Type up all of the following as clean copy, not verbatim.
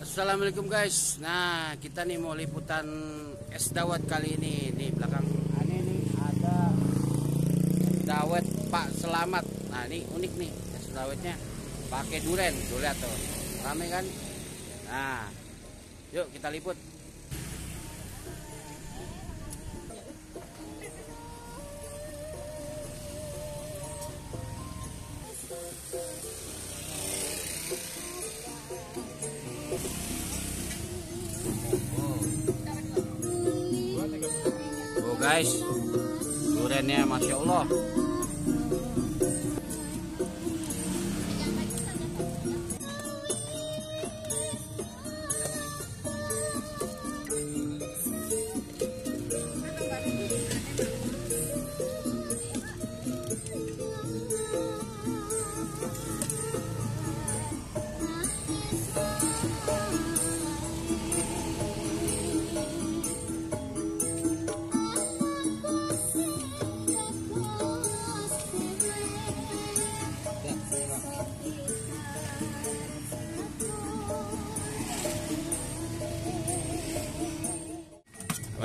Assalamualaikum guys. Nah, kita nih mau liputan es dawet kali ini. Nih belakang ini nih ada es dawet Pak Selamat. Nah, ini unik nih es dawetnya pakai duren. Tuh lihat tuh. Rame kan? Nah, yuk kita liput. Oh guys, durennya Masya Allah.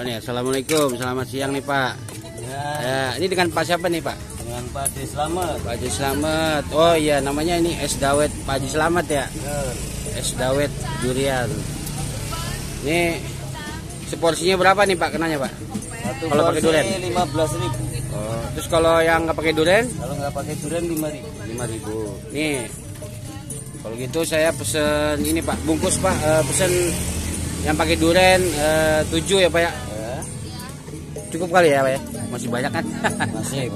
Oh nih, assalamualaikum, selamat siang nih Pak. Ya, ini dengan Pak siapa nih Pak? Dengan Pak Haji Slamet. Pak Haji Slamet. Oh iya, namanya ini es dawet Pak Haji Slamet ya. Es dawet durian. Ini seporsinya berapa nih Pak kenanya Pak? Kalau pakai durian 15.000. Oh, terus kalau yang nggak pakai durian? Kalau nggak pakai durian 5.000. 5.000. Nih, kalau gitu saya pesen ini Pak, bungkus Pak, pesen yang pakai durian 7 ya Pak ya. Cukup kali ya Pak ya? Masih banyak kan? Masih.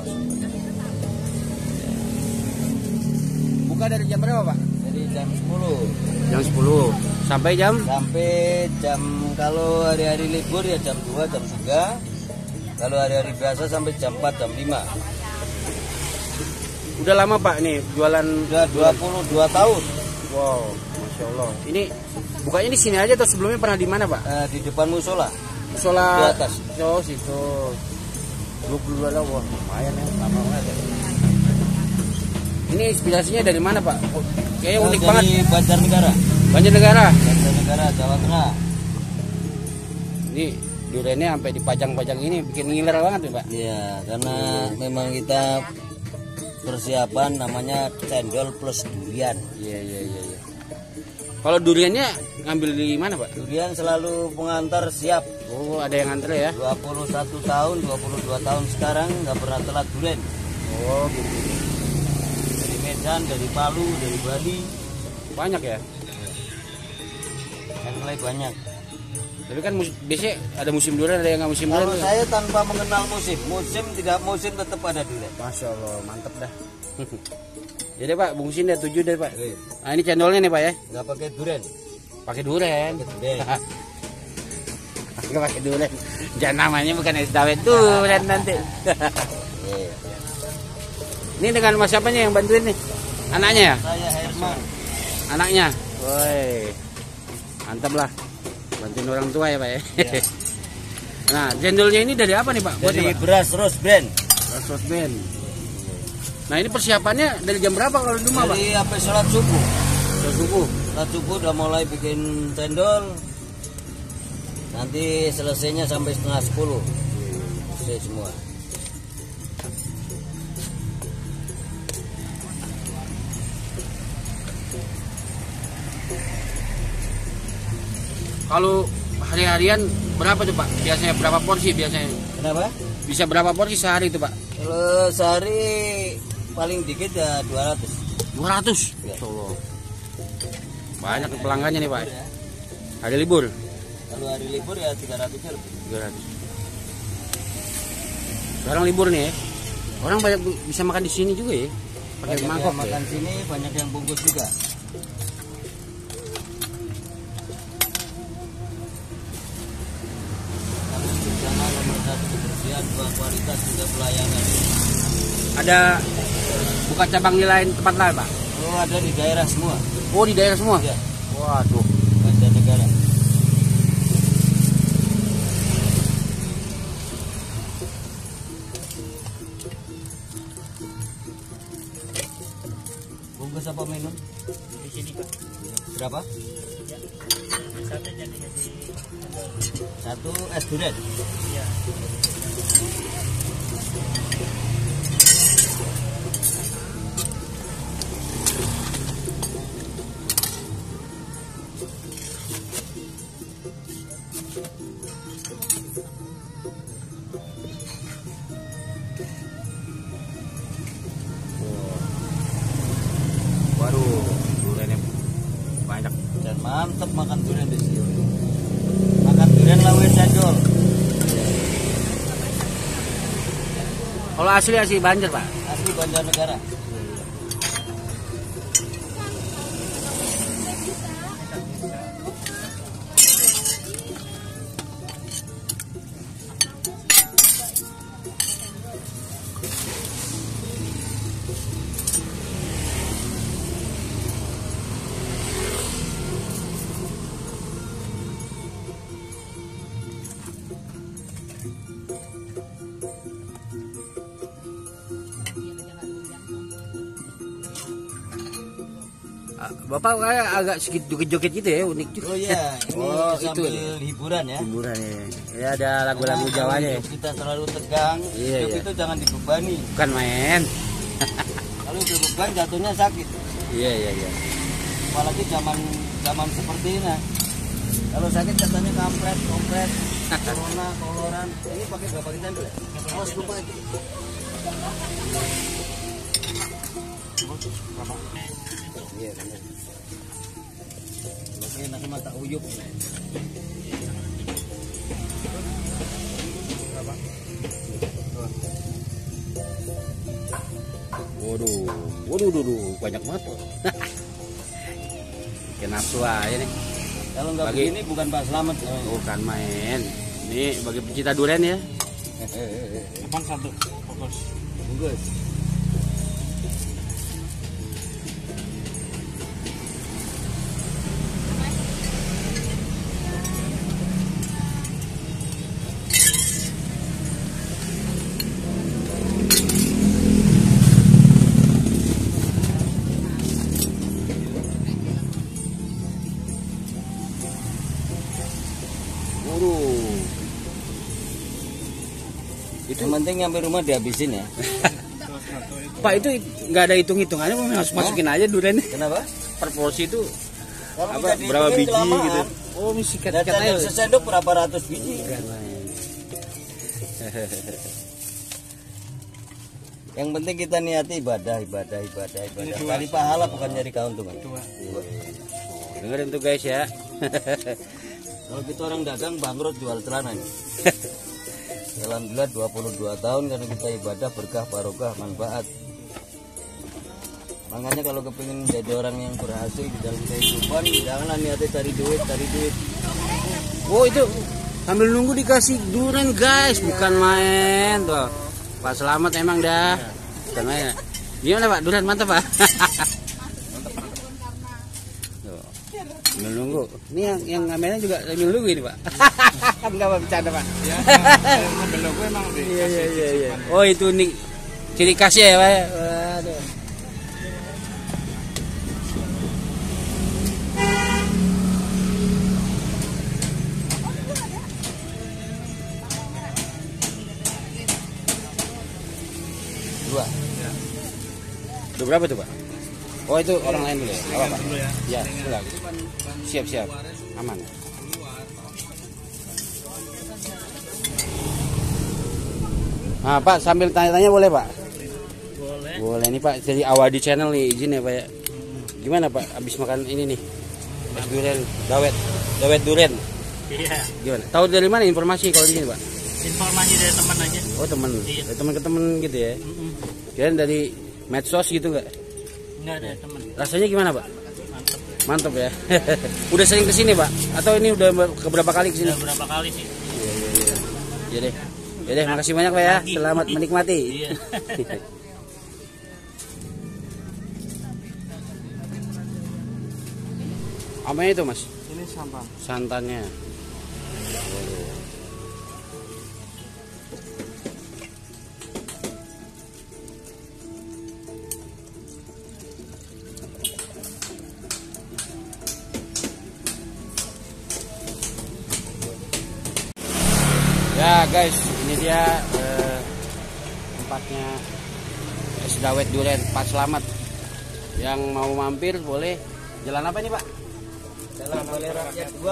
Buka dari jam berapa Pak? Dari jam 10. Jam 10 sampai jam? Sampai jam, kalau hari-hari libur ya jam 2, jam 3. Kalau hari-hari biasa sampai jam 4, jam 5. Udah lama Pak nih jualan? Udah 22 tahun. Wow, Masya Allah. Ini bukanya di sini aja atau sebelumnya pernah di mana Pak? Di depan musola. Musola di atas. Oh situ. 22 tahun, wah lumayan ya, lama banget ya. Ini inspirasinya dari mana Pak? Kayaknya unik dari banget. Banjarnegara. Banjarnegara. Banjarnegara, Jawa Tengah. Ini duriannya sampai dipajang-pajang ini bikin ngiler banget ya Pak. Iya, karena memang kita persiapan namanya cendol plus durian. Iya. Kalau duriannya ngambil di mana Pak? Durian selalu pengantar siap. Oh, ada yang antre ya? 21 tahun, 22 tahun sekarang nggak pernah telat durian. Oh, gitu. Dari Medan, dari Palu, dari Bali. Banyak ya? Yang mulai banyak. Tapi kan biasanya ada musim durian, ada yang nggak musim Kalau durian. saya tanpa mengenal musim, tidak musim tetap ada durian. Masya Allah, mantep dah. Jadi Pak, bungkusin deh 7 deh Pak. Oke. Nah ini cendolnya nih Pak ya? Nggak pakai durian. Pakai durian. Durian. Nggak pakai durian. Jangan namanya bukan es dawet durian nanti. Ini dengan mas siapanya yang bantuin nih? Anaknya ya? Saya Herman. Anaknya? Woi, mantap lah. Bantuin orang tua ya Pak ya? Ya. Nah, cendolnya ini dari apa nih Pak? Dari beras Rose Brand. Rose Band. Nah ini persiapannya dari jam berapa kalau di rumah Pak? Dari apa sholat subuh. Subuh. Sholat subuh udah mulai bikin cendol. Nanti selesainya sampai setengah 10. Selesai semua. Kalau hari-harian berapa tuh Pak? Biasanya berapa porsi biasanya? Kenapa? Bisa berapa porsi sehari itu Pak? Kalau sehari paling dikit ya 200. 200? Ya. Allah. Banyak pelanggannya nih Pak. Hari libur? Kalau hari libur ya 300 lebih. 300. Sekarang libur nih ya. Orang banyak bisa makan di sini juga ya. Pakai Banyak mangkok yang makan ya. sini, banyak yang bungkus juga. Kami berencana nomor 1 kebersihan, 2 kualitas, 3 pelayanan. Ada buka cabang di lain tempat lain Pak? Oh, ada di daerah semua. Oh di daerah semua? Ya, Waduh. Banjarnegara. Bungkus apa minum? Di sini Pak. Berapa? Satu es durian. Iya. Waduh, duriannya banyak. Dan mantep makan durian di sini. Makan durian lawan cendol. Kalau asli Banjar, Pak. Asli Banjarnegara. Bapak kayak agak sedikit joget-joget gitu ya, unik juga. Oh iya, ini Oh, sambil itu hiburan ya. hiburan ya. Ya ada lagu-lagu Karena Jawanya kalau ya. hidup kita terlalu tegang, Iya, hidup iya. itu jangan dibebani. Bukan main. Kalau beban jatuhnya sakit. Iya. Apalagi zaman seperti ini. Kalau sakit katanya kampret, kompret, corona, koloran. Ini pakai berapa kita dulu? Awas lupa aja. Iya benar. Oke, nasi mata uyuk. Waduh, banyak banget tuh. Kayak nafsu aja nih. Kalau nggak Bagi- begini bukan Pak Slamet. Bukan main. Ini bagi pecinta durian ya. Abang satu fokus. Bungkus. Waduh. Itu Yang penting nyampe rumah dihabisin ya. Pak, itu nggak ada hitung-hitungannya, harus masukin aja duriannya. Kenapa? Per porsi itu Kalau apa bisa berapa dihitungin biji kelamaan. gitu. Oh, misi Dan kat aja. sesendok berapa ratus biji. Bukan main. Yang penting kita niati ibadah. Cari pahala bukan nyari keuntungan. Dua. Iya. Dengerin tuh guys ya. Kalau kita orang dagang bangkrut jual celana ini. Alhamdulillah 22 tahun karena kita ibadah berkah barokah manfaat. Makanya kalau kepingin jadi orang yang berhasil di dalam kehidupan, janganlah niatnya cari duit. Oh, itu sambil nunggu dikasih durian guys, bukan main tuh. Pak Selamat emang dah. Bukan main. Gimana Pak? Durian mantap Pak. Tuh, sambil nunggu. Ini yang kameranya juga sambil nunggu ini Pak. Enggak Pak, bercanda Pak. Ya, mobil logo emang Iya. Oh, itu nih ciri khasnya ya Pak. Waduh. Dua. Udah berapa tuh Pak? Oh, itu orang lain dulu ya? Apa Pak? dulu ya. Ya, sudah. Siap. Aman. Nah, Pak, sambil tanya-tanya boleh, Pak? Boleh. Boleh nih, Pak. Jadi Awadi Channel nih, izin ya, Pak ya. Gimana, Pak? Habis makan ini nih. Es durian, dawet durian. Iya. Gimana? Tahu dari mana informasi kalau di sini, Pak? Informasi dari teman aja. Oh, teman. Iya. Dari teman ke teman gitu ya. Kirain dari medsos gitu enggak? Enggak ada teman. Rasanya gimana, Pak? Mantap. Mantap ya. Udah sering kesini, Pak? Atau ini udah keberapa kali kesini? Udah berapa kali sih? Iya deh. Ya deh, makasih banyak Pak ya. Selamat menikmati. Iya. Apanya itu, Mas? Ini sampah. Santannya. Ya guys, ini dia tempatnya es dawet durian Pak Slamet. Yang mau mampir boleh. Jalan apa ini Pak? Jalan Balai Rakyat 2.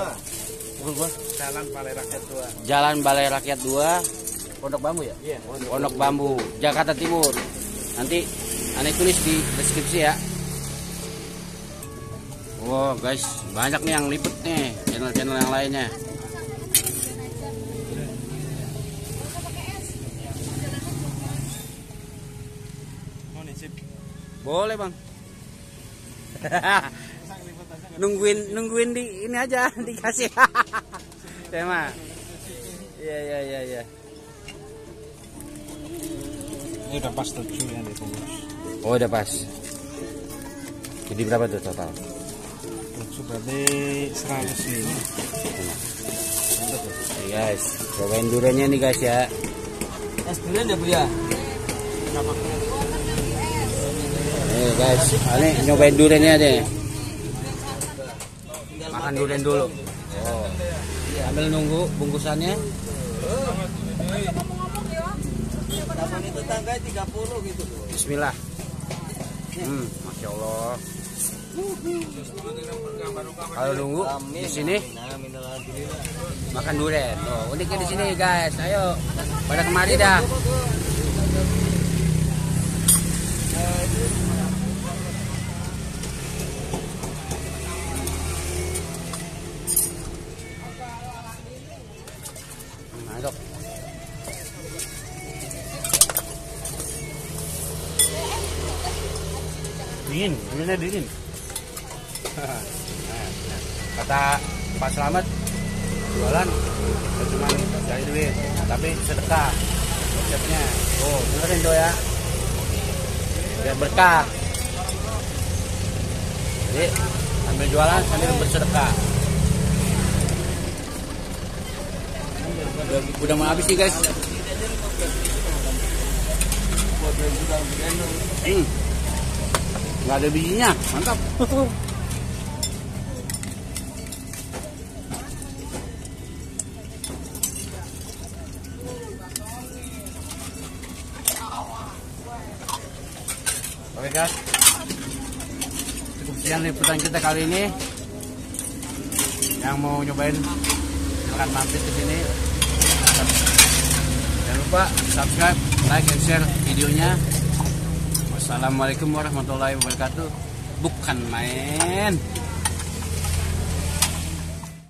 Jalan Balai Rakyat 2. Jalan Balai Rakyat 2, Pondok Bambu ya? Iya. Pondok Bambu, Jakarta Timur. Nanti aneh tulis di deskripsi ya. Wow guys, banyak nih yang liput nih, channel-channel yang lainnya. Boleh bang. nungguin di ini aja dikasih. Tema. Iya. Ini udah pas 7 yang dibungkus. Oh udah pas. Jadi berapa tuh total? Sudah di 100 ini. Nih guys, cobain duriannya nih guys ya. Es durian ya Bu ya? Nih guys, ini nyobain duriannya deh. Makan durian dulu. Oh. Sambil nunggu bungkusannya. Taman itu tangga 30 gitu loh. Bismillah. Masya Allah. Kalau nunggu di sini makan durian. Oh, uniknya di sini guys. Ayo pada kemari dah. Masuk. Dingin, duriannya dingin. Kata Pak Slamet, jualan cuma cari duit, tapi sedekah konsepnya. Oh, benerin tuh ya, biar berkah. Jadi sambil jualan sambil bersedekah. Udah mau habis nih guys. Nggak ada bijinya, mantap. Oke guys, cukup sekian liputan kita kali ini. Yang mau nyobain silahkan mampir ke sini. Jangan lupa subscribe, like, and share videonya. Wassalamualaikum warahmatullahi wabarakatuh. Bukan main.